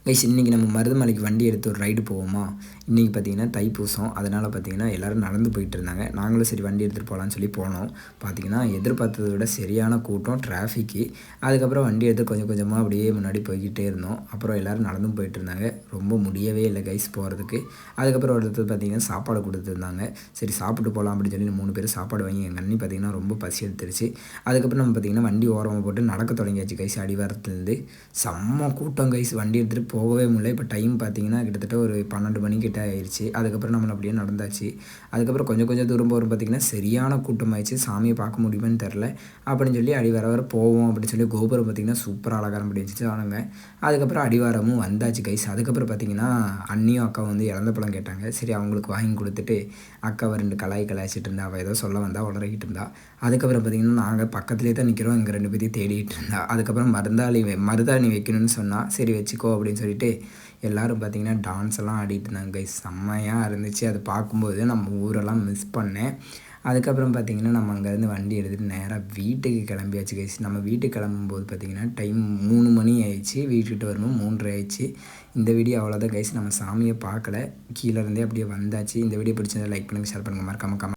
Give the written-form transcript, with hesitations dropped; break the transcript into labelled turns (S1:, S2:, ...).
S1: Guys இன்றைக்கி நம்ம மருதமலைக்கு வண்டி எடுத்து ஒரு ரைடு போவோமா? இன்றைக்கி பார்த்திங்கன்னா தைப்பூசம். அதனால் பார்த்திங்கன்னா எல்லோரும் நடந்து போயிட்டு இருந்தாங்க. நாங்களும் சரி வண்டி எடுத்துகிட்டு போகலான்னு சொல்லி போனோம். பார்த்திங்கன்னா எதிர்பார்த்ததை விட சரியான கூட்டம், டிராஃபிக்கு. அதுக்கப்புறம் வண்டி எடுத்து கொஞ்சம் கொஞ்சமாக அப்படியே முன்னாடி போய்கிட்டே இருந்தோம். அப்புறம் எல்லோரும் நடந்தும் போயிட்டு இருந்தாங்க. ரொம்ப முடியவே இல்லை கைஸ் போகிறதுக்கு. அதுக்கப்புறம் ஒருத்தர் பார்த்திங்கன்னா சாப்பாடு கொடுத்துருந்தாங்க. சரி சாப்பிட்டு போகலாம் அப்படின்னு சொல்லி 3 பேர் சாப்பாடு வாங்கி எங்கள் அண்ணி பார்த்திங்கன்னா ரொம்ப பசி எடுத்துருச்சு. அதுக்கப்புறம் நம்ம பார்த்திங்கன்னா வண்டி ஓரமாக போட்டு நடக்க தொடங்கியாச்சு கைஸ். அடிவாரத்துலேருந்து செம்ம கூட்டம் கைஸ். வண்டி எடுத்துகிட்டு போகவே முடியல. இப்போ டைம் பார்த்திங்கன்னா கிட்டத்தட்ட ஒரு 12 மணிக்கிட்ட ஆயிடுச்சு. அதுக்கப்புறம் நம்ம அப்படியே நடந்தாச்சு. அதுக்கப்புறம் கொஞ்சம் கொஞ்சம் தூரம் போகிறோம் பார்த்திங்கன்னா சரியான கூட்டமாகிடுச்சு. சாமியை பார்க்க முடியுமான்னு தெரில அப்படின்னு சொல்லி அடிவார போவோம் அப்படின்னு சொல்லி கோபுரம் பார்த்திங்கன்னா சூப்பராக அலங்காரம் பண்ணி வச்சுட்டு ஆனாங்க. அதுக்கப்புறம் அடிவாரமும் வந்தாச்சு கைஸ். அதுக்கப்புறம் பார்த்திங்கன்னா அண்ணியும் அக்காவும் வந்து இறந்த பழம் கேட்டாங்க. சரி அவங்களுக்கு வாங்கி கொடுத்துட்டு அக்காவை 2 கலாய்ச்சிட்டு இருந்தா. அவள் ஏதோ சொல்ல வந்தால் உளறிக்கிட்டு இருந்தா. அதுக்கப்புறம் பார்த்திங்கன்னா நாங்கள் பக்கத்துலேயே தான் நிற்கிறோம். எங்கள் 2 பேரையும் தேடிட்டு இருந்தா. அதுக்கப்புறம் மருதாணி வைக்கணும்னு சொன்னால் சரி வச்சுக்கோ அப்படின்னு சொல்லிட்டு எல்லோரும் பார்த்திங்கன்னா டான்ஸ் எல்லாம் ஆடிட்டு இருந்தாங்க கைஸ். செம்மையாக இருந்துச்சு. அதை பார்க்கும்போது நம்ம ஊரெல்லாம் மிஸ் பண்ணேன். அதுக்கப்புறம் பார்த்திங்கன்னா நம்ம அங்கேருந்து வண்டி எடுத்துகிட்டு நேராக வீட்டுக்கு கிளம்பியாச்சு கைஸ். நம்ம வீட்டுக்கு கிளம்பும்போது பார்த்திங்கன்னா டைம் 3 மணி ஆயிடுச்சு. வீட்டுக்கிட்ட வரணும் 3:30 ஆயிடுச்சு. இந்த வீடியோ அவ்வளோதான் கைஸ். நம்ம சாமியை பார்க்கல, கீழே இருந்தே அப்படியே வந்தாச்சு. இந்த வீடியோ பிடிச்சிருந்தா லைக் பண்ணுங்கள், ஷேர் பண்ணுங்கள், மறக்காம